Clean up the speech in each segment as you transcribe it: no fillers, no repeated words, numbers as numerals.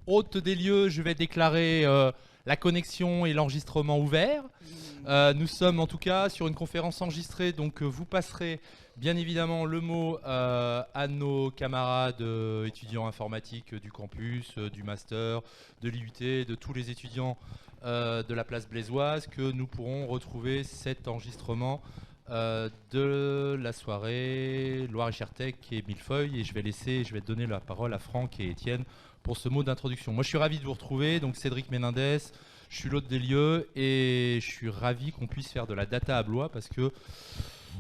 hôte des lieux, je vais déclarer la connexion et l'enregistrement ouverts. Nous sommes en tout cas sur une conférence enregistrée, donc vous passerez bien évidemment le mot à nos camarades étudiants informatiques du campus, du master, de l'IUT, de tous les étudiants de la place Blaisoise, que nous pourrons retrouver cet enregistrement de la soirée Loire-et-Cher Tech et Millefeuille. Et je vais donner la parole à Franck et Étienne pour ce mot d'introduction. Moi, je suis ravi de vous retrouver. Donc, Cédric Menendez, je suis l'hôte des lieux et je suis ravi qu'on puisse faire de la data à Blois parce que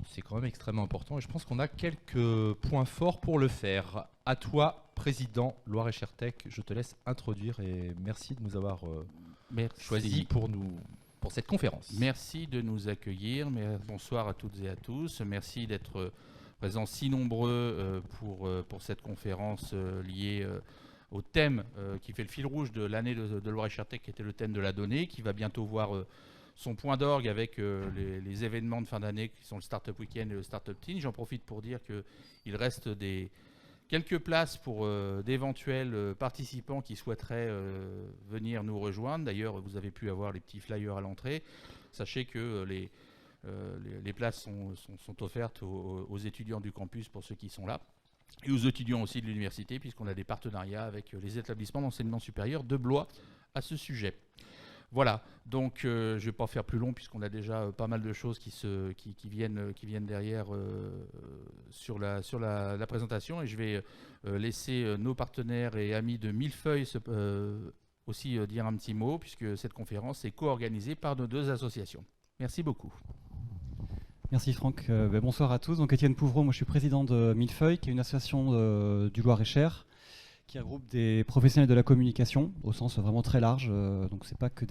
c'est quand même extrêmement important et je pense qu'on a quelques points forts pour le faire. À toi, président Loire-et-Cher Tech, je te laisse introduire et merci de nous avoir choisi pour cette conférence. Merci de nous accueillir. Bonsoir à toutes et à tous. Merci d'être présents si nombreux pour cette conférence liée au thème qui fait le fil rouge de l'année de Loire-et-Cher Tech, qui était le thème de la donnée, qui va bientôt voir son point d'orgue avec les événements de fin d'année qui sont le Startup Weekend et le Startup Teen. J'en profite pour dire qu'il reste quelques places pour d'éventuels participants qui souhaiteraient venir nous rejoindre. D'ailleurs, vous avez pu avoir les petits flyers à l'entrée. Sachez que les places sont offertes aux étudiants du campus pour ceux qui sont là. Et aux étudiants aussi de l'université, puisqu'on a des partenariats avec les établissements d'enseignement supérieur de Blois à ce sujet. Voilà, donc je ne vais pas faire plus long puisqu'on a déjà pas mal de choses qui viennent derrière sur la présentation, et je vais laisser nos partenaires et amis de Millefeuille aussi dire un petit mot, puisque cette conférence est co-organisée par nos deux associations. Merci beaucoup. Merci Franck. Bonsoir à tous. Donc Étienne Pouvreau, moi je suis président de Millefeuille, qui est une association du Loir-et-Cher, qui regroupe des professionnels de la communication au sens vraiment très large. Donc c'est pas que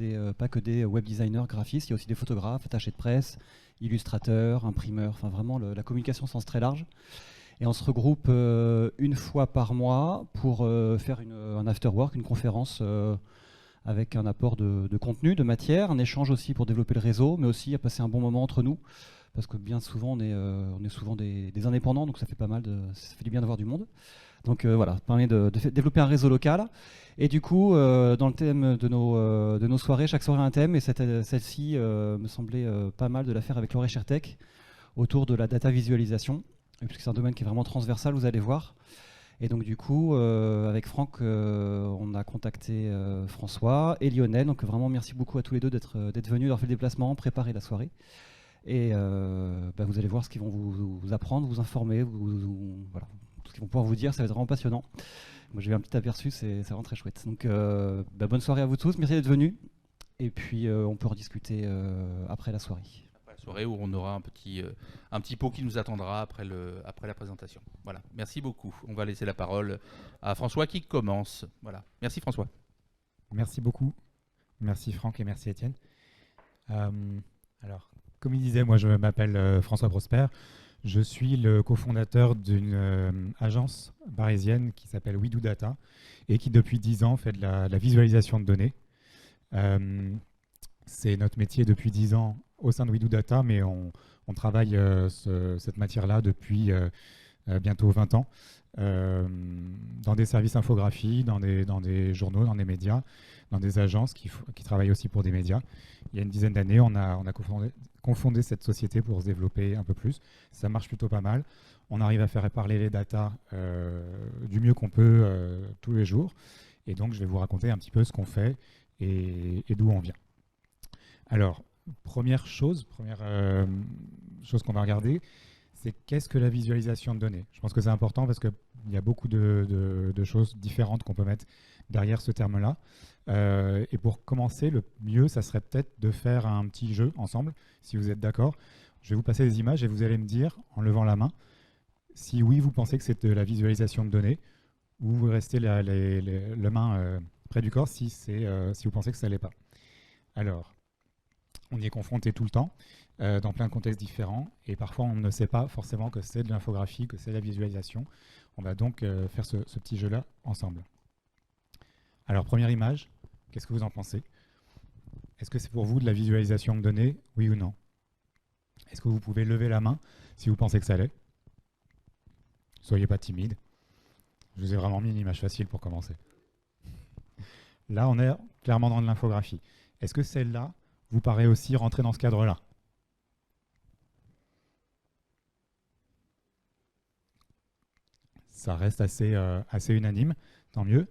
des web designers, graphistes, il y a aussi des photographes, attachés de presse, illustrateurs, imprimeurs, enfin vraiment la communication au sens très large. Et on se regroupe une fois par mois pour faire un after-work, une conférence avec un apport de contenu, de matière, un échange aussi pour développer le réseau, mais aussi à passer un bon moment entre nous. Parce que bien souvent, on est souvent des indépendants, donc ça fait du bien d'avoir du monde. Donc voilà, ça permet de développer un réseau local. Et du coup, dans le thème de nos soirées, chaque soirée a un thème, et celle-ci me semblait pas mal de la faire avec Loire-et-Cher Tech, autour de la data visualisation, puisque c'est un domaine qui est vraiment transversal, vous allez voir. Et donc du coup, avec Franck, on a contacté François et Lionel. Donc vraiment, merci beaucoup à tous les deux d'être venus, d'avoir fait le déplacement, préparer la soirée. Et vous allez voir ce qu'ils vont vous apprendre, vous informer, voilà, tout ce qu'ils vont pouvoir vous dire, ça va être vraiment passionnant. Moi j'ai eu un petit aperçu, c'est vraiment très chouette. Donc bonne soirée à vous tous, merci d'être venus. Et puis on peut rediscuter après la soirée. Après la soirée où on aura un petit pot qui nous attendra après la présentation. Voilà, merci beaucoup. On va laisser la parole à François qui commence. Voilà, merci François. Merci beaucoup. Merci Franck et merci Étienne. Alors, comme il disait, moi je m'appelle François Prosper. Je suis le cofondateur d'une agence parisienne qui s'appelle We Do Data et qui depuis 10 ans fait de la visualisation de données. C'est notre métier depuis 10 ans au sein de We Do Data, mais on travaille cette matière-là depuis bientôt 20 ans dans des services infographie, dans des journaux, dans des médias, dans des agences qui travaillent aussi pour des médias. Il y a une dizaine d'années, on a confondé cette société pour se développer un peu plus. Ça marche plutôt pas mal. On arrive à faire parler les datas du mieux qu'on peut tous les jours. Et donc, je vais vous raconter un petit peu ce qu'on fait et d'où on vient. Alors, première chose qu'on va regarder, c'est qu'est-ce que la visualisation de données. Je pense que c'est important parce qu'il y a beaucoup de choses différentes qu'on peut mettre derrière ce terme-là. Et pour commencer, le mieux, ça serait peut-être de faire un petit jeu ensemble, si vous êtes d'accord. Je vais vous passer des images et vous allez me dire, en levant la main, si oui, vous pensez que c'est de la visualisation de données, ou vous restez la main près du corps si vous pensez que ça ne l'est pas. Alors, on y est confronté tout le temps, dans plein de contextes différents, et parfois on ne sait pas forcément que c'est de l'infographie, que c'est de la visualisation. On va donc faire ce petit jeu-là ensemble. Alors, première image, qu'est-ce que vous en pensez? Est-ce que c'est pour vous de la visualisation de données, oui ou non? Est-ce que vous pouvez lever la main si vous pensez que ça l'est? Soyez pas timide. Je vous ai vraiment mis une image facile pour commencer. Là, on est clairement dans de l'infographie. Est-ce que celle-là vous paraît aussi rentrer dans ce cadre-là? Ça reste assez unanime, tant mieux.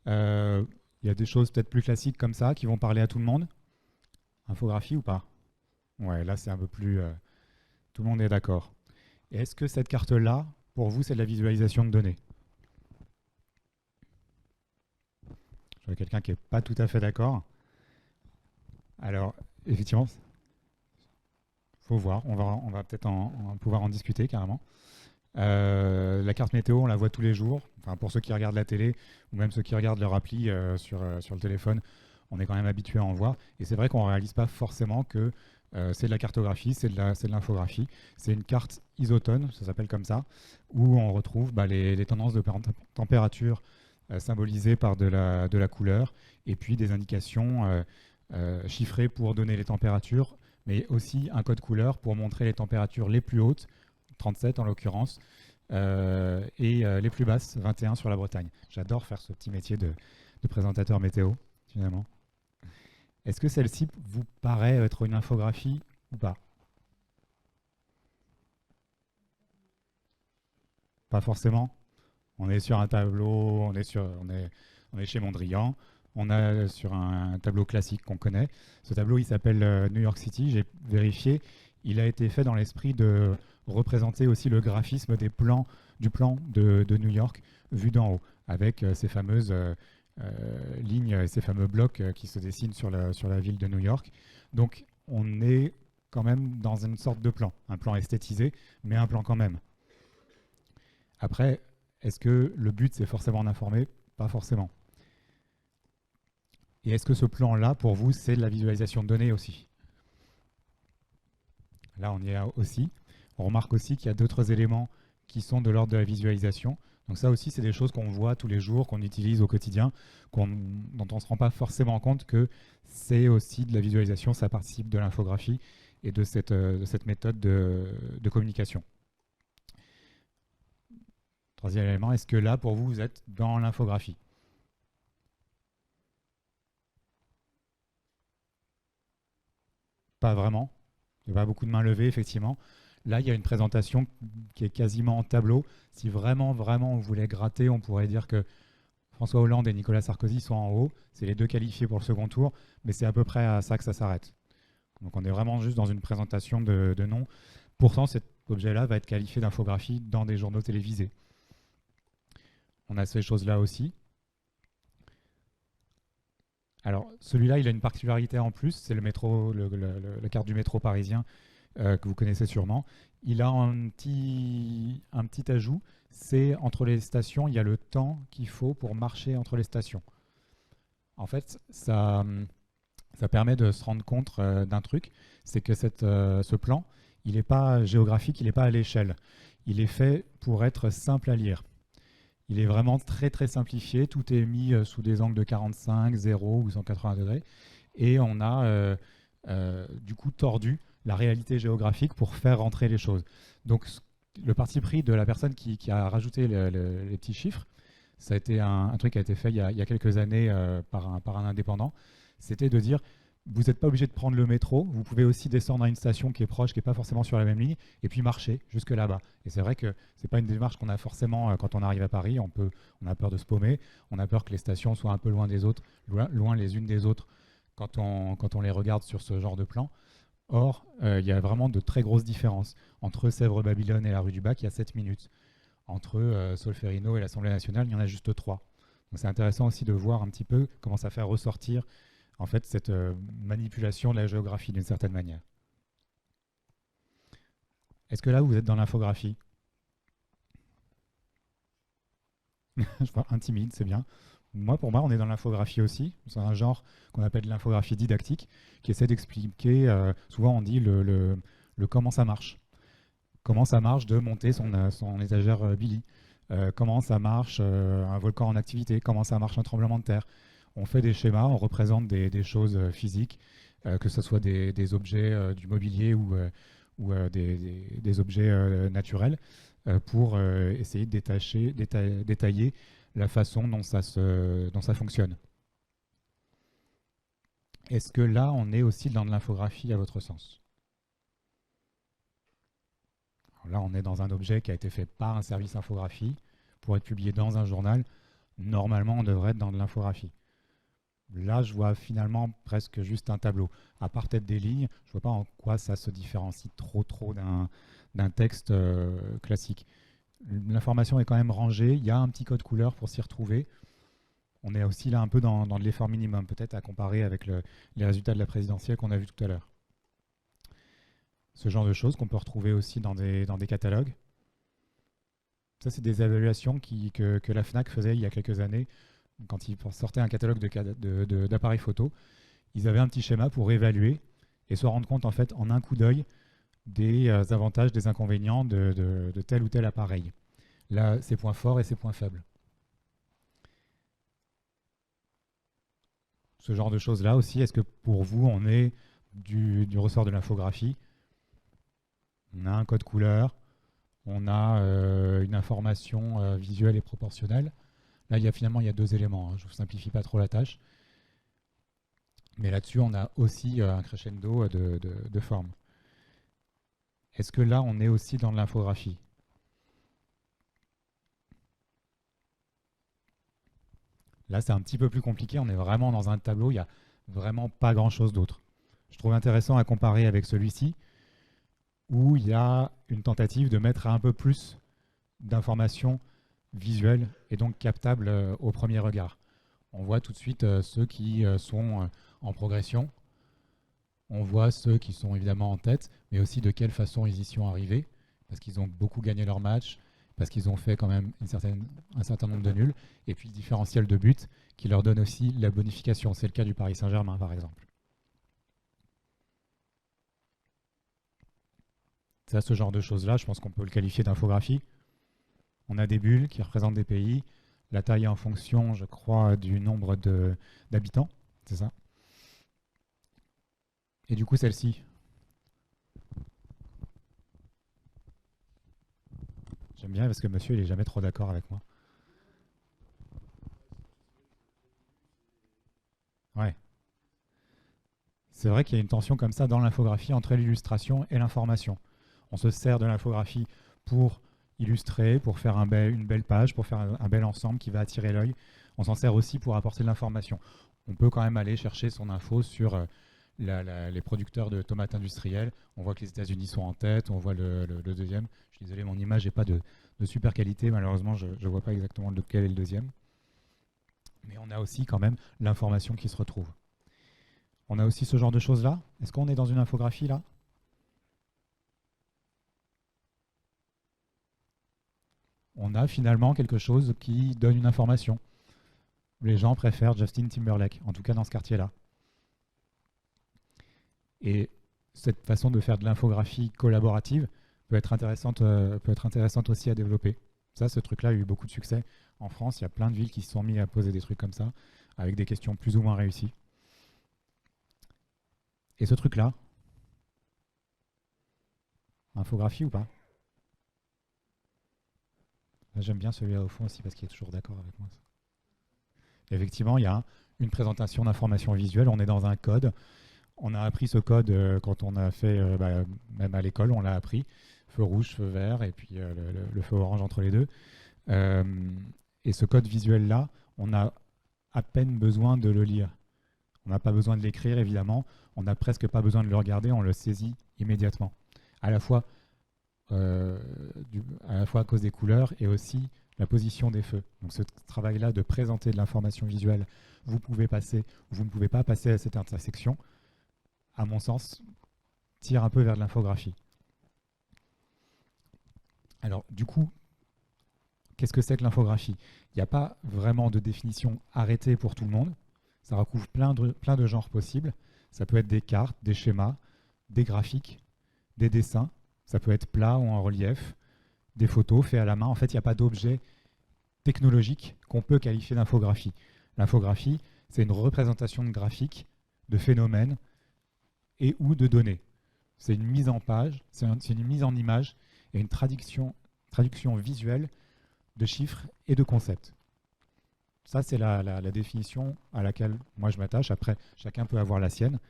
Il y a des choses peut-être plus classiques comme ça qui vont parler à tout le monde. Infographie ou pas? Ouais, là c'est un peu plus... tout le monde est d'accord. Est-ce que cette carte-là, pour vous, c'est de la visualisation de données? Je vois quelqu'un qui n'est pas tout à fait d'accord. Alors, effectivement, il faut voir. On va peut-être pouvoir en discuter carrément. La carte météo, on la voit tous les jours. Enfin, pour ceux qui regardent la télé ou même ceux qui regardent leur appli sur le téléphone, on est quand même habitué à en voir. Et c'est vrai qu'on ne réalise pas forcément que c'est de la cartographie, c'est de l'infographie. C'est une carte isotone, ça s'appelle comme ça, où on retrouve les tendances de température symbolisées par de la couleur et puis des indications chiffrées pour donner les températures, mais aussi un code couleur pour montrer les températures les plus hautes, 37 en l'occurrence, et les plus basses, 21 sur la Bretagne. J'adore faire ce petit métier de présentateur météo, finalement. Est-ce que celle-ci vous paraît être une infographie ou pas? Pas forcément. On est sur un tableau, on est chez Mondrian, on est sur un tableau classique qu'on connaît. Ce tableau, il s'appelle New York City, j'ai vérifié. Il a été fait dans l'esprit de représenter aussi le graphisme du plan de New York vu d'en haut, avec ces fameuses lignes et ces fameux blocs qui se dessinent sur la ville de New York. Donc on est quand même dans une sorte de plan, un plan esthétisé, mais un plan quand même. Après, est-ce que le but c'est forcément d'informer? Pas forcément. Et est-ce que ce plan-là, pour vous, c'est de la visualisation de données aussi? Là, on y est aussi. On remarque aussi qu'il y a d'autres éléments qui sont de l'ordre de la visualisation. Donc ça aussi, c'est des choses qu'on voit tous les jours, qu'on utilise au quotidien, dont on ne se rend pas forcément compte que c'est aussi de la visualisation, ça participe de l'infographie et de cette méthode de communication. Troisième élément, est-ce que là, pour vous, vous êtes dans l'infographie? Pas vraiment. Il n'y a pas beaucoup de mains levées, effectivement. Là, il y a une présentation qui est quasiment en tableau. Si vraiment, vraiment, on voulait gratter, on pourrait dire que François Hollande et Nicolas Sarkozy sont en haut. C'est les deux qualifiés pour le second tour, mais c'est à peu près à ça que ça s'arrête. Donc on est vraiment juste dans une présentation de noms. Pourtant, cet objet-là va être qualifié d'infographie dans des journaux télévisés. On a ces choses-là aussi. Alors, celui-là, il a une particularité en plus, c'est le métro, la carte du métro parisien que vous connaissez sûrement. Il a un petit ajout, c'est entre les stations, il y a le temps qu'il faut pour marcher entre les stations. En fait, ça permet de se rendre compte d'un truc, c'est que ce plan, il n'est pas géographique, il n'est pas à l'échelle. Il est fait pour être simple à lire. Il est vraiment très très simplifié, tout est mis sous des angles de 45, 0 ou 180 degrés, et on a du coup tordu la réalité géographique pour faire rentrer les choses. Donc le parti pris de la personne qui a rajouté les petits chiffres, ça a été un truc qui a été fait il y a quelques années par un indépendant, c'était de dire vous n'êtes pas obligé de prendre le métro, vous pouvez aussi descendre à une station qui est proche, qui n'est pas forcément sur la même ligne, et puis marcher jusque là-bas. Et c'est vrai que ce n'est pas une démarche qu'on a forcément quand on arrive à Paris, on a peur de se paumer, on a peur que les stations soient un peu loin des autres, loin les unes des autres quand on les regarde sur ce genre de plan. Or, il y a vraiment de très grosses différences. Entre Sèvres-Babylone et la rue du Bac, il y a 7 minutes. Entre Solferino et l'Assemblée nationale, il y en a juste 3. Donc c'est intéressant aussi de voir un petit peu comment ça fait ressortir en fait, cette manipulation de la géographie d'une certaine manière. Est-ce que là, vous êtes dans l'infographie? Je vois intimide, c'est bien. Pour moi, on est dans l'infographie aussi. C'est un genre qu'on appelle l'infographie didactique, qui essaie d'expliquer, souvent on dit le comment ça marche. Comment ça marche de monter son étagère Billy. Comment ça marche un volcan en activité. Comment ça marche un tremblement de terre. On fait des schémas, on représente des choses physiques, que ce soit des objets du mobilier ou des objets naturels, pour essayer de détailler la façon dont ça fonctionne. Est-ce que là, on est aussi dans de l'infographie à votre sens? Alors là, on est dans un objet qui a été fait par un service infographie pour être publié dans un journal. Normalement, on devrait être dans de l'infographie. Là, je vois finalement presque juste un tableau. À part peut-être des lignes, je ne vois pas en quoi ça se différencie trop d'un texte classique. L'information est quand même rangée. Il y a un petit code couleur pour s'y retrouver. On est aussi là un peu dans de l'effort minimum, peut-être à comparer avec les résultats de la présidentielle qu'on a vu tout à l'heure. Ce genre de choses qu'on peut retrouver aussi dans des catalogues. Ça, c'est des évaluations que la FNAC faisait il y a quelques années. Quand ils sortaient un catalogue d'appareils photo, ils avaient un petit schéma pour évaluer et se rendre compte en fait en un coup d'œil des avantages, des inconvénients de tel ou tel appareil. Là, ses points forts et ses points faibles. Ce genre de choses-là aussi, est-ce que pour vous, on est du ressort de l'infographie? On a un code couleur, on a une information visuelle et proportionnelle. Là, finalement, il y a deux éléments. Je ne vous simplifie pas trop la tâche. Mais là-dessus, on a aussi un crescendo de forme. Est-ce que là, on est aussi dans de l'infographie? Là, c'est un petit peu plus compliqué. On est vraiment dans un tableau. Il n'y a vraiment pas grand-chose d'autre. Je trouve intéressant à comparer avec celui-ci, où il y a une tentative de mettre un peu plus d'informations visuelles et donc captables au premier regard. On voit tout de suite ceux qui sont en progression. On voit ceux qui sont évidemment en tête, mais aussi de quelle façon ils y sont arrivés, parce qu'ils ont beaucoup gagné leur match, parce qu'ils ont fait quand même un certain nombre de nuls, et puis le différentiel de but qui leur donne aussi la bonification. C'est le cas du Paris Saint-Germain, par exemple. Ça, ce genre de choses-là, je pense qu'on peut le qualifier d'infographie. On a des bulles qui représentent des pays. La taille est en fonction, je crois, du nombre d'habitants. C'est ça. Et du coup, celle-ci. J'aime bien parce que monsieur, il n'est jamais trop d'accord avec moi. Ouais. C'est vrai qu'il y a une tension comme ça dans l'infographie entre l'illustration et l'information. On se sert de l'infographie pour illustrer, pour faire une belle page, pour faire un bel ensemble qui va attirer l'œil. On s'en sert aussi pour apporter de l'information. On peut quand même aller chercher son info sur les producteurs de tomates industrielles. On voit que les États-Unis sont en tête, on voit le deuxième. Je suis désolé, mon image n'est pas de super qualité, malheureusement je ne vois pas exactement lequel est le deuxième. Mais on a aussi quand même l'information qui se retrouve. On a aussi ce genre de choses-là. Est-ce qu'on est dans une infographie là? On a finalement quelque chose qui donne une information. Les gens préfèrent Justin Timberlake, en tout cas dans ce quartier-là. Et cette façon de faire de l'infographie collaborative peut être intéressante aussi à développer. Ça, ce truc-là a eu beaucoup de succès. En France, il y a plein de villes qui se sont mis à poser des trucs comme ça, avec des questions plus ou moins réussies. Et ce truc-là, infographie ou pas? J'aime bien celui-là au fond aussi parce qu'il est toujours d'accord avec moi. Effectivement, il y a une présentation d'informations visuelles. On est dans un code. On a appris ce code quand on a fait, même à l'école, on l'a appris. Feu rouge, feu vert et puis le feu orange entre les deux. Et ce code visuel-là, on a à peine besoin de le lire. On n'a pas besoin de l'écrire, évidemment. On n'a presque pas besoin de le regarder. On le saisit immédiatement. À la fois à cause des couleurs et aussi la position des feux. Donc ce travail-là de présenter de l'information visuelle, vous pouvez passer ou vous ne pouvez pas passer à cette intersection, à mon sens, tire un peu vers de l'infographie. Alors du coup, qu'est-ce que c'est que l'infographie? Il n'y a pas vraiment de définition arrêtée pour tout le monde. Ça recouvre plein de genres possibles. Ça peut être des cartes, des schémas, des graphiques, des dessins. Ça peut être plat ou en relief, des photos faites à la main. En fait, il n'y a pas d'objet technologique qu'on peut qualifier d'infographie. L'infographie, c'est une représentation de graphiques, de phénomènes et ou de données. C'est une mise en page, c'est une mise en image et une traduction visuelle de chiffres et de concepts. Ça, c'est la définition à laquelle moi je m'attache. Après, chacun peut avoir la sienne.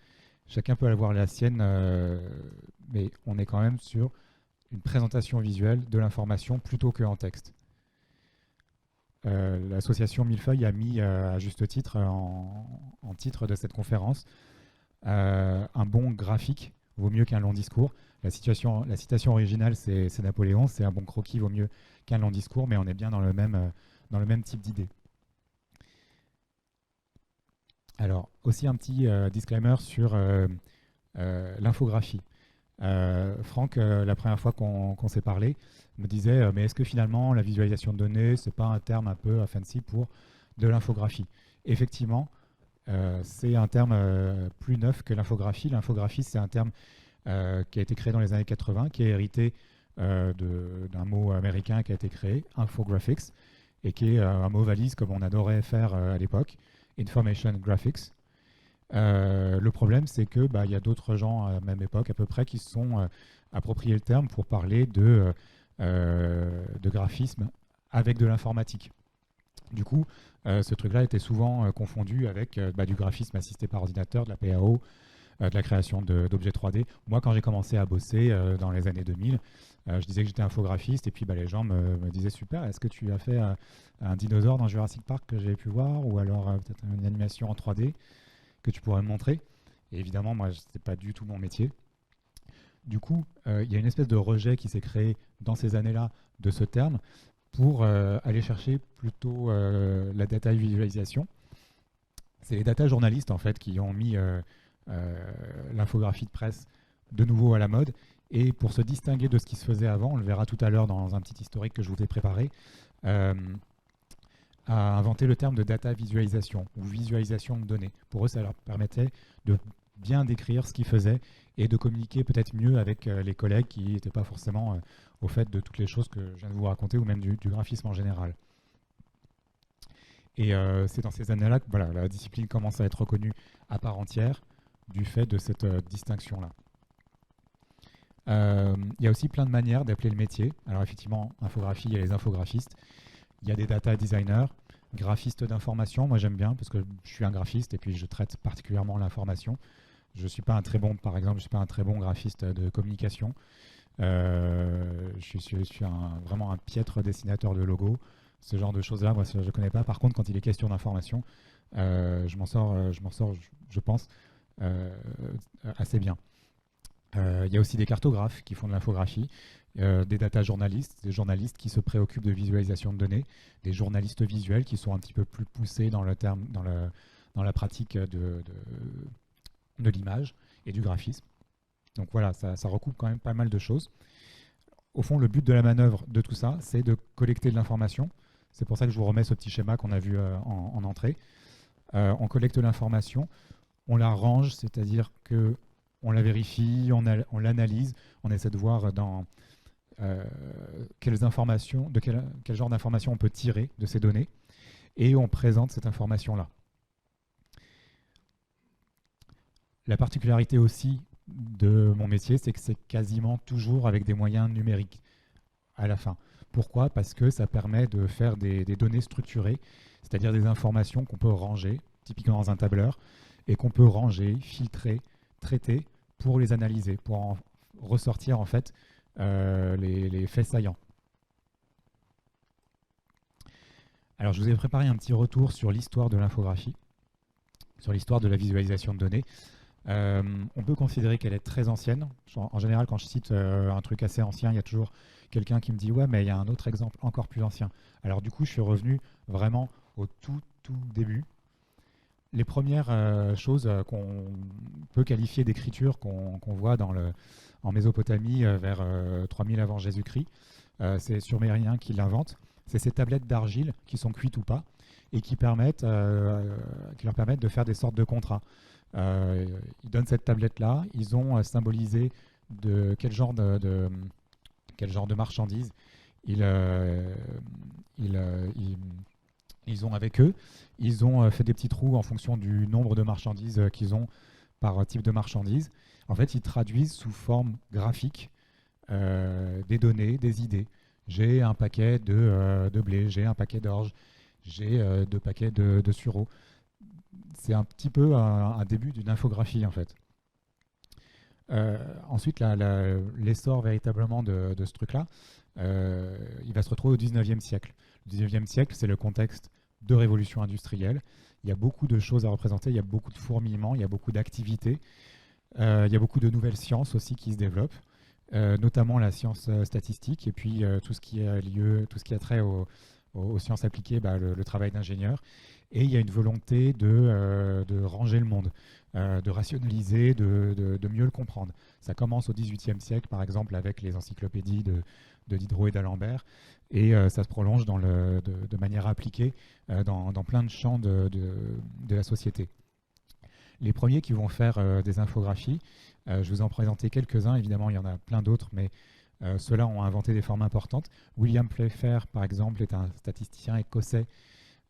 Mais on est quand même sur une présentation visuelle de l'information plutôt qu'en texte. L'association Millefeuille a mis à juste titre, en titre de cette conférence, un bon graphique vaut mieux qu'un long discours. La citation originale, c'est Napoléon, c'est un bon croquis vaut mieux qu'un long discours, mais on est bien dans le même type d'idée. Alors, aussi un petit disclaimer sur l'infographie. Franck, la première fois qu'on s'est parlé, me disait mais est-ce que finalement la visualisation de données, c'est pas un terme un peu fancy pour de l'infographie? Effectivement, c'est un terme plus neuf que l'infographie. L'infographie, c'est un terme qui a été créé dans les années 80, qui est hérité d'un mot américain qui a été créé, infographics, et qui est un mot valise comme on adorait faire à l'époque, information graphics. Le problème, c'est que y a d'autres gens à la même époque à peu près qui se sont appropriés le terme pour parler de graphisme avec de l'informatique. Du coup, ce truc-là était souvent confondu avec du graphisme assisté par ordinateur, de la PAO, de la création d'objets 3D. Moi, quand j'ai commencé à bosser dans les années 2000, je disais que j'étais infographiste et puis les gens me disaient super, est-ce que tu as fait un dinosaure dans Jurassic Park que j'ai pu voir, ou alors peut-être une animation en 3D que tu pourrais me montrer? Et évidemment, moi, ce n'était pas du tout mon métier. Du coup, il y a une espèce de rejet qui s'est créé dans ces années-là de ce terme pour aller chercher plutôt la data visualisation. C'est les data journalistes en fait qui ont mis l'infographie de presse de nouveau à la mode. Et pour se distinguer de ce qui se faisait avant, on le verra tout à l'heure dans un petit historique que je vous ai préparé, a inventé le terme de data visualisation ou visualisation de données. Pour eux, ça leur permettait de bien décrire ce qu'ils faisaient et de communiquer peut-être mieux avec les collègues qui n'étaient pas forcément au fait de toutes les choses que je viens de vous raconter, ou même du graphisme en général. Et c'est dans ces années-là que la discipline commence à être reconnue à part entière du fait de cette distinction-là. Il y a aussi plein de manières d'appeler le métier. Alors effectivement, infographie, il y a les infographistes. Il y a des data designers, graphistes d'information. Moi, j'aime bien parce que je suis un graphiste et puis je traite particulièrement l'information. Je suis pas un très bon, par exemple, je suis pas un très bon graphiste de communication. Je suis vraiment un piètre dessinateur de logos. Ce genre de choses-là, moi, je ne connais pas. Par contre, quand il est question d'information, je m'en sors, je pense, assez bien. Il y a aussi des cartographes qui font de l'infographie, des data journalistes, des journalistes qui se préoccupent de visualisation de données, des journalistes visuels qui sont un petit peu plus poussés dans la pratique de l'image et du graphisme. Donc voilà, ça recoupe quand même pas mal de choses. Au fond, le but de la manœuvre de tout ça, c'est de collecter de l'information. C'est pour ça que je vous remets ce petit schéma qu'on a vu en entrée. On collecte l'information, on la range, c'est-à-dire qu'on la vérifie, on l'analyse, on essaie de voir dans quel genre d'informations on peut tirer de ces données, et on présente cette information-là. La particularité aussi de mon métier, c'est que c'est quasiment toujours avec des moyens numériques à la fin. Pourquoi? Parce que ça permet de faire des données structurées, c'est-à-dire des informations qu'on peut ranger, typiquement dans un tableur, et qu'on peut ranger, filtrer, traiter pour les analyser, pour en ressortir en fait les faits saillants. Alors je vous ai préparé un petit retour sur l'histoire de l'infographie, sur l'histoire de la visualisation de données. On peut considérer qu'elle est très ancienne. En général, quand je cite un truc assez ancien, il y a toujours quelqu'un qui me dit « ouais, mais il y a un autre exemple encore plus ancien ». Alors du coup, je suis revenu vraiment au tout début. Les premières choses qu'on peut qualifier d'écriture qu'on voit en Mésopotamie vers 3000 avant Jésus-Christ, c'est Sumérien qui l'invente. C'est ces tablettes d'argile qui sont cuites ou pas et qui leur permettent de faire des sortes de contrats. Ils donnent cette tablette-là, ils ont symbolisé de quel genre de marchandises ils ont avec eux. Ils ont fait des petits trous en fonction du nombre de marchandises qu'ils ont par type de marchandises. En fait, ils traduisent sous forme graphique des données, des idées. J'ai un paquet de blé, j'ai un paquet d'orge. j'ai 2 paquets de sureau. C'est un petit peu un début d'une infographie en fait. Ensuite, l'essor véritablement de ce truc-là, il va se retrouver au 19e siècle. Le 19e siècle, c'est le contexte de révolution industrielle. Il y a beaucoup de choses à représenter, il y a beaucoup de fourmillements, il y a beaucoup d'activités, il y a beaucoup de nouvelles sciences aussi qui se développent, notamment la science statistique et puis tout ce qui a trait aux sciences appliquées, le travail d'ingénieur. Et il y a une volonté de ranger le monde, de rationaliser, de mieux le comprendre. Ça commence au XVIIIe siècle, par exemple, avec les encyclopédies de Diderot et d'Alembert, et ça se prolonge de manière appliquée dans plein de champs de la société. Les premiers qui vont faire des infographies, je vous en présenter quelques-uns, évidemment il y en a plein d'autres, mais ceux-là ont inventé des formes importantes. William Playfair, par exemple, est un statisticien écossais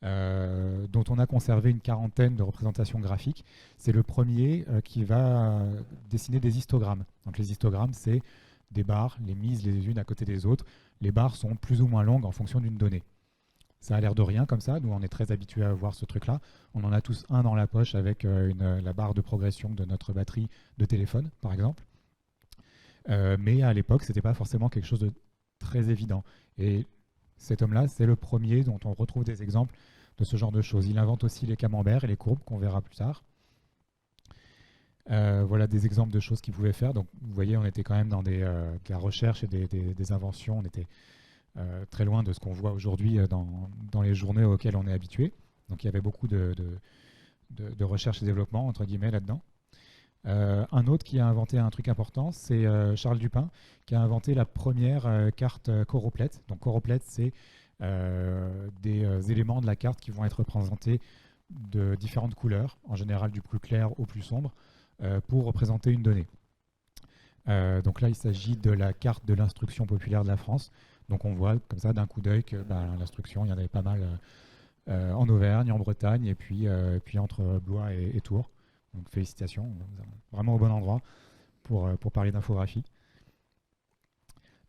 dont on a conservé une quarantaine de représentations graphiques. C'est le premier qui va dessiner des histogrammes. Donc les histogrammes, c'est des barres, les mises les unes à côté des autres. Les barres sont plus ou moins longues en fonction d'une donnée. Ça a l'air de rien comme ça, nous on est très habitués à voir ce truc-là. On en a tous un dans la poche avec la barre de progression de notre batterie de téléphone, par exemple. Mais à l'époque, c'était pas forcément quelque chose de très évident. Et cet homme-là, c'est le premier dont on retrouve des exemples de ce genre de choses. Il invente aussi les camemberts et les courbes qu'on verra plus tard. Voilà des exemples de choses qu'il pouvait faire. Donc, vous voyez, on était quand même dans de la recherche et des inventions. On était très loin de ce qu'on voit aujourd'hui dans les journaux auxquels on est habitué. Donc, il y avait beaucoup de recherche et développement, entre guillemets, là-dedans. Un autre qui a inventé un truc important, c'est Charles Dupin, qui a inventé la première carte choroplète. Donc choroplète, c'est des éléments de la carte qui vont être représentés de différentes couleurs, en général du plus clair au plus sombre, pour représenter une donnée. Donc là, il s'agit de la carte de l'instruction populaire de la France. Donc on voit comme ça d'un coup d'œil que l'instruction, il y en avait pas mal en Auvergne, en Bretagne, et puis entre Blois et Tours. Donc félicitations, vous êtes vraiment au bon endroit pour parler d'infographie.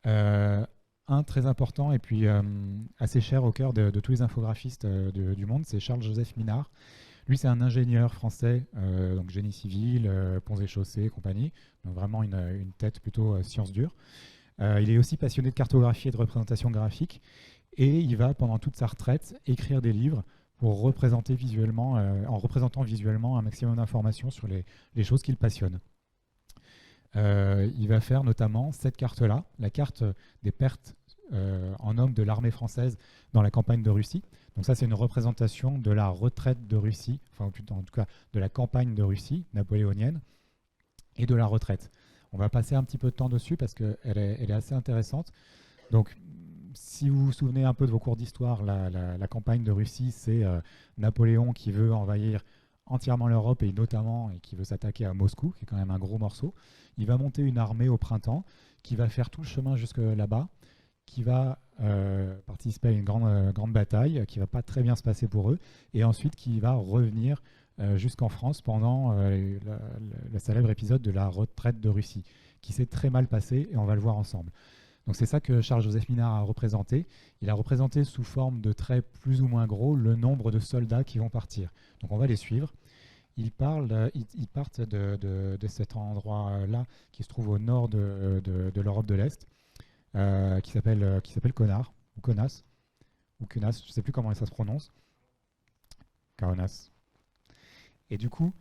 Un très important et puis assez cher au cœur de tous les infographistes du monde, c'est Charles-Joseph Minard. Lui, c'est un ingénieur français, donc génie civil, ponts et chaussées, compagnie. Donc vraiment une tête plutôt science dure. Il est aussi passionné de cartographie et de représentation graphique. Et il va, pendant toute sa retraite, écrire des livres pour représenter visuellement, en représentant visuellement un maximum d'informations sur les choses qui le passionnent. Il va faire notamment cette carte-là, la carte des pertes en hommes de l'armée française dans la campagne de Russie. Donc ça, c'est une représentation de la retraite de Russie, enfin en tout cas de la campagne de Russie napoléonienne et de la retraite. On va passer un petit peu de temps dessus parce qu'elle est assez intéressante. Donc, si vous vous souvenez un peu de vos cours d'histoire, la campagne de Russie, c'est Napoléon qui veut envahir entièrement l'Europe et notamment qui veut s'attaquer à Moscou, qui est quand même un gros morceau. Il va monter une armée au printemps qui va faire tout le chemin jusque là-bas, qui va participer à une grande bataille, qui ne va pas très bien se passer pour eux, et ensuite qui va revenir jusqu'en France pendant le célèbre épisode de la retraite de Russie, qui s'est très mal passé, et on va le voir ensemble. Donc c'est ça que Charles-Joseph Minard a représenté. Il a représenté sous forme de traits plus ou moins gros le nombre de soldats qui vont partir. Donc on va les suivre. Ils partent de cet endroit-là qui se trouve au nord de l'Europe de l'Est, qui s'appelle Connard, ou Kaunas, ou Kaunas, je ne sais plus comment ça se prononce. Kaunas. Et du coup,